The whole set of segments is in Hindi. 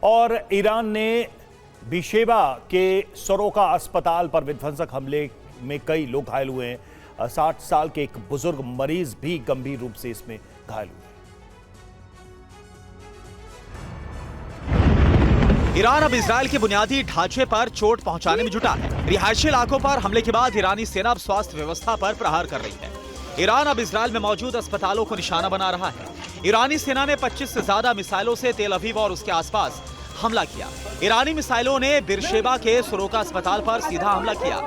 और ईरान ने बीशेबा के सरोका अस्पताल पर विध्वंसक हमले में कई लोग घायल हुए हैं। 60 साल के एक बुजुर्ग मरीज भी गंभीर रूप से इसमें घायल हुए। ईरान अब इजरायल के बुनियादी ढांचे पर चोट पहुंचाने में जुटा है। रिहायशी इलाकों पर हमले के बाद ईरानी सेना अब स्वास्थ्य व्यवस्था पर प्रहार कर रही है। ईरान अब इजरायल में मौजूद अस्पतालों को निशाना बना रहा है। ईरानी सेना ने 25 से ज्यादा मिसाइलों से तेल अवीव और उसके आसपास हमला किया। ईरानी मिसाइलों ने बीरशेबा के सरोका अस्पताल पर सीधा हमला किया।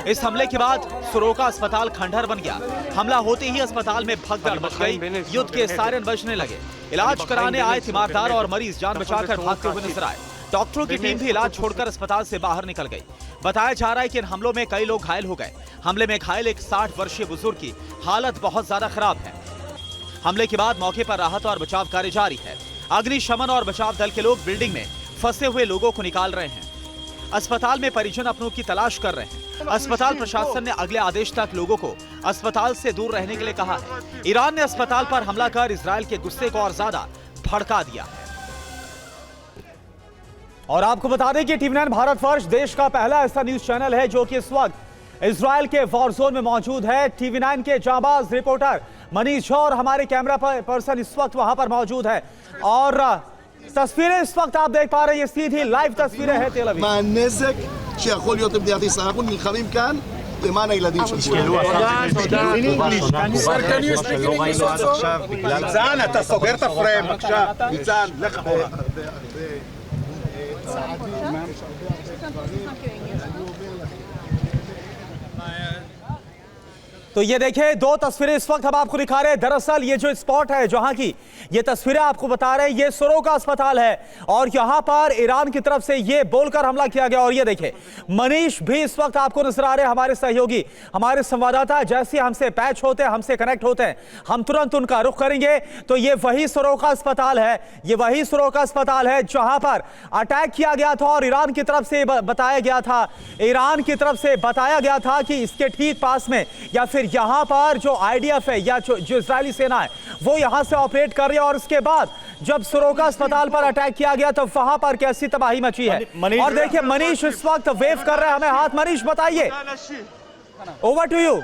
इस हमले के बाद सरोका अस्पताल खंडहर बन गया। हमला होते ही अस्पताल में भगदड़ मच गई। युद्ध के सायरन बजने लगे। इलाज कराने आए तीमारदार और मरीज जान बचाकर भागते हुए नजर आए। डॉक्टरों की टीम भी इलाज छोड़कर अस्पताल से बाहर निकल गई। बताया जा रहा है कि इन हमलों में कई लोग घायल हो गए। हमले में घायल एक 60 वर्षीय बुजुर्ग की हालत बहुत ज्यादा खराब है। हमले के बाद मौके पर राहत और बचाव कार्य जारी है। अग्निशमन और बचाव दल के लोग बिल्डिंग में फंसे हुए लोगों को निकाल रहे हैं। अस्पताल में परिजन अपनों की तलाश कर रहे हैं। अस्पताल प्रशासन ने अगले आदेश तक लोगों को अस्पताल से दूर रहने के लिए कहा है। ईरान ने अस्पताल पर हमला कर इजरायल के गुस्से को और ज्यादा भड़का दिया है। और आपको बता दें कि टीवी9 भारत वर्ष देश का पहला ऐसा न्यूज चैनल है जो कि इस वक्त इजरायल के वॉर जोन में मौजूद है। टीवी9 के जांबाज रिपोर्टर मनीष झा और हमारे कैमरा पर्सन इस वक्त वहां पर मौजूद है। और तस्वीरें इस वक्त आप देख पा रहे हैं, ये सीधी लाइव तस्वीरें हैं तेल अवीव। למען הילדים של ניצן, אתה סוגר את הפריים, בבקשה. ניצן, לך אחורה. तो ये देखिए, दो तस्वीरें इस वक्त हम आपको दिखा रहे हैं। दरअसल ये जो स्पॉट है जहां की ये तस्वीरें आपको बता रहे हैं, ये सरोका अस्पताल है और यहां पर ईरान की तरफ से ये बोलकर हमला किया गया। और ये देखिए, मनीष भी इस वक्त आपको नजर आ रहे हैं, हमारे सहयोगी, हमारे संवाददाता। जैसे हमसे पैच होते हैं, हमसे कनेक्ट होते हैं, हम तुरंत उनका रुख करेंगे। तो ये वही सरोका अस्पताल है, ये वही सरोका अस्पताल है जहां पर अटैक किया गया था और ईरान की तरफ से बताया गया था, ईरान की तरफ से बताया गया था कि इसके ठीक पास में या फिर यहां पर जो आईडीएफ है या जो इजरायली सेना है वो यहां से ऑपरेट कर रही है। और उसके बाद जब सरोका अस्पताल पर अटैक किया गया तो वहां पर कैसी तबाही मची है। और देखिए, मनीष इस वक्त वेव कर रहे हैं हमें हाथ। मनीष बताइए, ओवर टू यू।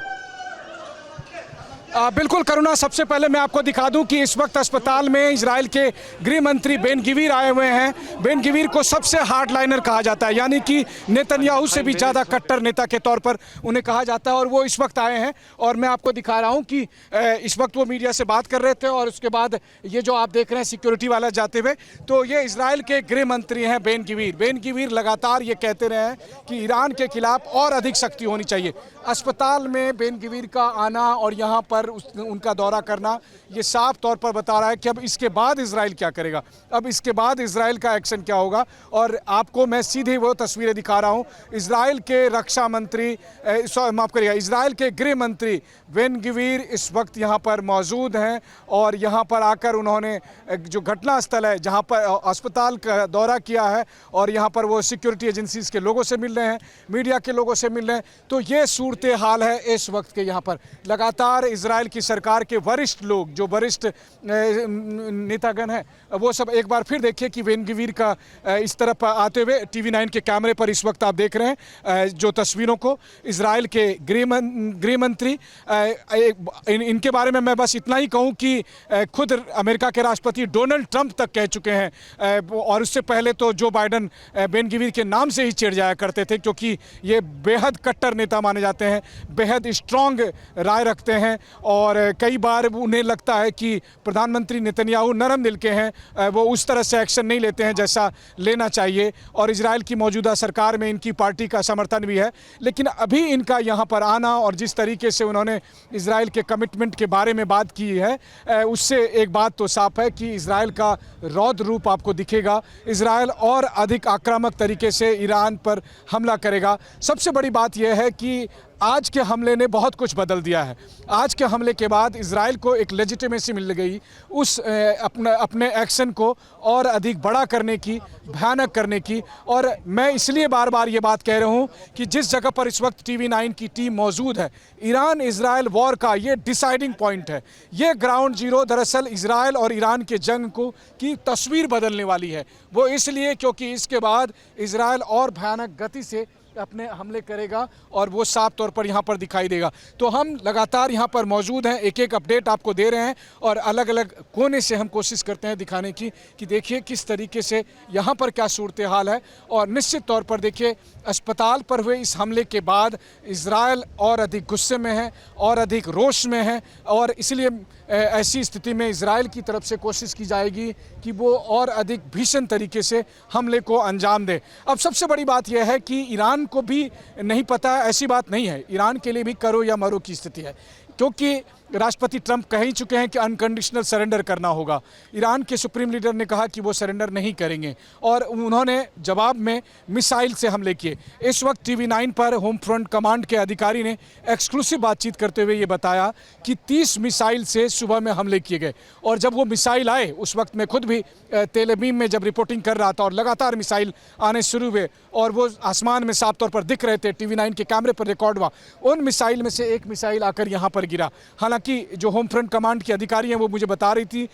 बिल्कुल करुणा, सबसे पहले मैं आपको दिखा दूं कि इस वक्त अस्पताल में इजराइल के गृह मंत्री बेन गिवीर आए हुए हैं। बेन गिवीर को सबसे हार्डलाइनर कहा जाता है, यानी कि नेतन्याहू से भी ज़्यादा कट्टर नेता के तौर पर उन्हें कहा जाता है। और वो इस वक्त आए हैं और मैं आपको दिखा रहा हूं कि इस वक्त वो मीडिया से बात कर रहे थे और उसके बाद ये जो आप देख रहे हैं सिक्योरिटी वाला जाते हुए, तो ये इजराइल के गृह मंत्री हैं बेन गिवीर। बेन गिवीर लगातार ये कहते रहे हैं कि ईरान के खिलाफ और अधिक सख्ती होनी चाहिए। अस्पताल में बेन गिवीर का आना और यहाँ पर उनका दौरा करना ये साफ तौर पर बता रहा है कि अब इसके बाद इजराइल क्या करेगा, अब इसके बाद इजराइल का एक्शन क्या होगा। और आपको मैं सीधे वो तस्वीरें दिखा रहा हूँ। इजराइल के रक्षा मंत्री, माफ करिएगा, इजराइल के गृह मंत्री बेन गिवीर इस वक्त यहाँ पर मौजूद हैं और यहाँ पर आकर उन्होंने जो घटना स्थल है जहाँ पर अस्पताल का दौरा किया है और यहाँ पर वो सिक्योरिटी एजेंसीज के लोगों से मिल रहे हैं, मीडिया के लोगों से मिल रहे हैं। तो ये सूरत हाल है इस वक्त के। यहाँ पर लगातार इजराइल की सरकार के वरिष्ठ लोग, जो वरिष्ठ नेतागण हैं, वो सब एक बार फिर देखिए कि बेन गिवीर का इस तरफ आते हुए टीवी9 के कैमरे पर इस वक्त आप देख रहे हैं जो तस्वीरों को। इजराइल के गृह मंत्री, इनके बारे में मैं बस इतना ही कहूँ कि खुद अमेरिका के राष्ट्रपति डोनाल्ड ट्रंप तक कह चुके हैं और उससे पहले तो जो बाइडन बेन गिवीर के नाम से ही चिढ़ जाया करते थे, क्योंकि ये बेहद कट्टर नेता माने जाते हैं, बेहद स्ट्रॉन्ग राय रखते हैं और कई बार उन्हें लगता है कि प्रधानमंत्री नेतन्याहू नरम दिल के हैं, वो उस तरह से एक्शन नहीं लेते हैं जैसा लेना चाहिए। और इजराइल की मौजूदा सरकार में इनकी पार्टी का समर्थन भी है। लेकिन अभी इनका यहाँ पर आना और जिस तरीके से उन्होंने इजराइल के कमिटमेंट के बारे में बात की है, उससे एक बात तो साफ है कि इजराइल का रौद्र रूप आपको दिखेगा। इजराइल और अधिक आक्रामक तरीके से ईरान पर हमला करेगा। सबसे बड़ी बात यह है कि आज के हमले ने बहुत कुछ बदल दिया है। आज के हमले के बाद इजराइल को एक लेजिटिमेसी मिल गई उस अपने एक्शन को और अधिक बड़ा करने की, भयानक करने की। और मैं इसलिए बार बार ये बात कह रहा हूँ कि जिस जगह पर इस वक्त TV9 की टीम मौजूद है, ईरान इजराइल वॉर का ये डिसाइडिंग पॉइंट है। ये ग्राउंड जीरो दरअसल इजराइल और ईरान के जंग को की तस्वीर बदलने वाली है। वो इसलिए क्योंकि इसके बाद इजराइल और भयानक गति से अपने हमले करेगा और वो साफ तौर पर यहाँ पर दिखाई देगा। तो हम लगातार यहाँ पर मौजूद हैं, एक एक अपडेट आपको दे रहे हैं और अलग अलग कोने से हम कोशिश करते हैं दिखाने की कि देखिए किस तरीके से यहाँ पर क्या सूरत हाल है। और निश्चित तौर पर देखिए अस्पताल पर हुए इस हमले के बाद इजराइल और अधिक गुस्से में है और अधिक रोष में है और इसलिए ऐसी स्थिति में इजराइल की तरफ से कोशिश की जाएगी कि वो और अधिक भीषण तरीके से हमले को अंजाम दे। अब सबसे बड़ी बात यह है कि ईरान को भी नहीं पता, ऐसी बात नहीं है, ईरान के लिए भी करो या मरो की स्थिति है, क्योंकि राष्ट्रपति ट्रंप कह ही चुके हैं कि अनकंडीशनल सरेंडर करना होगा। ईरान के सुप्रीम लीडर ने कहा कि वो सरेंडर नहीं करेंगे और उन्होंने जवाब में मिसाइल से हमले किए। इस वक्त TV9 पर होम फ्रंट कमांड के अधिकारी ने एक्सक्लूसिव बातचीत करते हुए ये बताया कि 30 मिसाइल से सुबह में हमले किए गए और जब वो मिसाइल आए उस वक्त मैं खुद भी तेल अवीव में जब रिपोर्टिंग कर रहा था और लगातार मिसाइल आने शुरू हुए और वो आसमान में साफ तौर पर दिख रहे थे, TV9 के कैमरे पर रिकॉर्ड हुआ। उन मिसाइल में से एक मिसाइल आकर यहाँ पर गिरा। हालांकि जो होम फ्रंट कमांड की अधिकारी हैं वो मुझे बता रही थी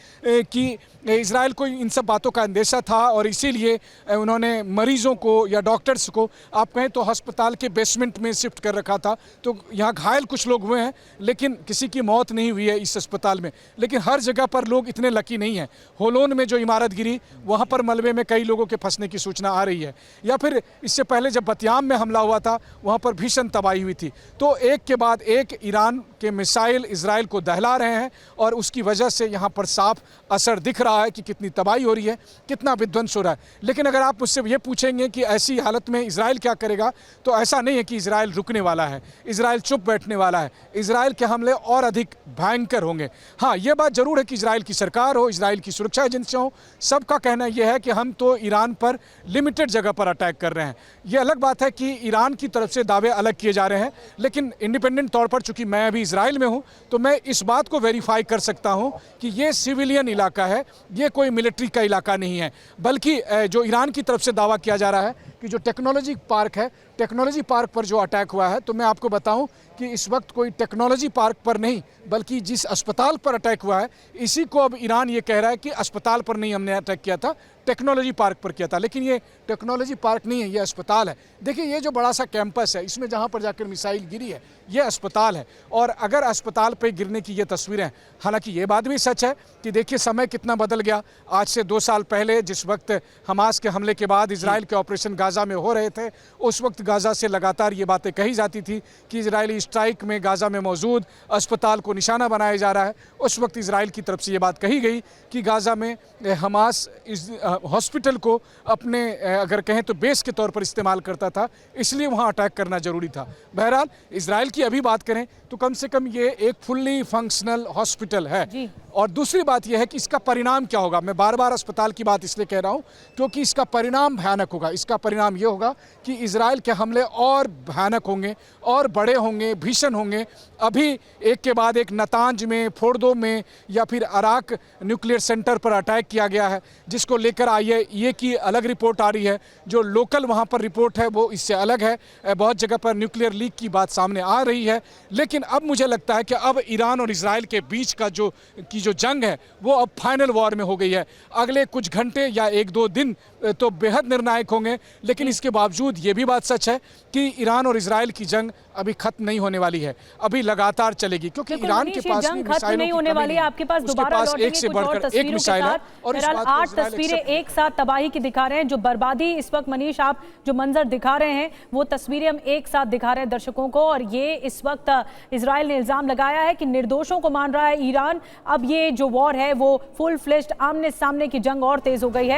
कि इजराइल को इन सब बातों का अंदेशा था और इसीलिए उन्होंने मरीजों को या डॉक्टर्स को आप कहें तो अस्पताल के बेसमेंट में शिफ्ट कर रखा था। तो यहाँ घायल कुछ लोग हुए हैं लेकिन किसी की मौत नहीं हुई है इस अस्पताल में। लेकिन हर जगह पर लोग इतने लकी नहीं हैं। होलोन में जो इमारत गिरी वहाँ पर मलबे में कई लोगों के फंसने की सूचना आ रही है, या फिर इससे पहले जब बतियाम में हमला हुआ था वहाँ पर भीषण तबाही हुई थी। तो एक के बाद एक ईरान के मिसाइल इजराइल को दहला रहे हैं और उसकी वजह से यहाँ पर साफ असर दिख रहा है कि कितनी तबाही हो रही है, कितना विध्वंस हो रहा है। लेकिन अगर आप मुझसे ये पूछेंगे कि ऐसी हालत में इजराइल क्या करेगा, तो ऐसा नहीं है कि इजराइल रुकने वाला है, इजराइल चुप बैठने वाला है। इजराइल के हमले और अधिक भयंकर होंगे। हाँ, ये बात जरूर है कि इजराइल की सरकार हो, इजराइल की सुरक्षा एजेंसियाँ हो, सबका कहना यह है कि हम तो ईरान पर लिमिटेड जगह पर अटैक कर रहे हैं। ये अलग बात है कि ईरान की तरफ से दावे अलग किए जा रहे हैं, लेकिन इंडिपेंडेंट तौर पर चूंकि मैं अभी इजराइल में हूँ तो मैं इस बात को वेरीफाई कर सकता हूँ कि ये सिविलियन इलाका है, ये कोई मिलिट्री का इलाका नहीं है। बल्कि जो ईरान की तरफ से दावा किया जा रहा है कि जो टेक्नोलॉजी पार्क है, टेक्नोलॉजी पार्क पर जो अटैक हुआ है, तो मैं आपको बताऊं कि इस वक्त कोई टेक्नोलॉजी पार्क पर नहीं बल्कि जिस अस्पताल पर अटैक हुआ है इसी को अब ईरान ये कह रहा है कि अस्पताल पर नहीं हमने अटैक किया था, टेक्नोलॉजी पार्क पर किया था। लेकिन ये टेक्नोलॉजी पार्क नहीं है, ये अस्पताल है। देखिए ये जो बड़ा सा कैंपस है, इसमें जहाँ पर जाकर मिसाइल गिरी है ये अस्पताल है। और अगर अस्पताल पर गिरने की ये तस्वीरें, हालांकि ये बात भी सच है कि देखिए समय कितना बदल गया। आज से 2 साल पहले जिस वक्त हमास के हमले के बाद इजराइल के ऑपरेशन गाजा में हो रहे थे, उस वक्त गाजा से लगातार ये बातें कही जाती थी कि इजरायली स्ट्राइक में गाजा में मौजूद अस्पताल को निशाना बनाया जा रहा है। उस वक्त इजराइल की तरफ से ये बात कही गई कि गाजा में हमास इस हॉस्पिटल को अपने अगर कहें तो बेस के तौर पर इस्तेमाल करता था, इसलिए वहाँ अटैक करना जरूरी था। बहरहाल इजराइल की अभी बात करें तो कम से कम ये एक फुल्ली फंक्शनल हॉस्पिटल है। और दूसरी बात यह है कि इसका परिणाम क्या होगा। मैं बार बार अस्पताल की बात इसलिए कह रहा हूँ क्योंकि इसका परिणाम भयानक होगा। इसका परिणाम ये होगा कि इजराइल के हमले और भयानक होंगे और बड़े होंगे, भीषण होंगे। अभी एक के बाद एक नतांज में, फोर्डो में या फिर अराक न्यूक्लियर सेंटर पर अटैक किया गया है, जिसको लेकर IAEA की अलग रिपोर्ट आ रही है। जो लोकल वहाँ पर रिपोर्ट है वो इससे अलग है। बहुत जगह पर न्यूक्लियर लीक की बात सामने आ रही है। लेकिन अब मुझे लगता है कि अब ईरान और इजराइल के बीच का जो जंग है वो अब फाइनल वॉर में हो गई है। अगले कुछ घंटे या 1-2 दिन तो बेहद निर्णायक होंगे। लेकिन इसके बावजूद ये भी बात सच है कि ईरान और इजराइल की जंग अभी खत्म नहीं होने वाली है, अभी लगातार चलेगी क्योंकि ईरान के पास जंग खत्म नहीं होने वाली है। आपके पास दोबारा लौटेंगे कुछ और तस्वीरों के साथ। बहरहाल 8 तस्वीरें एक साथ तबाही की दिखा रहे हैं, जो बर्बादी इस वक्त मनीष आप जो मंजर दिखा रहे हैं वो तस्वीरें हम एक साथ दिखा रहे हैं दर्शकों को। और ये इस वक्त इजराइल ने इल्जाम लगाया है कि निर्दोषों को मान रहा है ईरान। अब ये जो वॉर है वो फुल फ्लेश्ड आमने सामने की जंग और तेज हो गई है।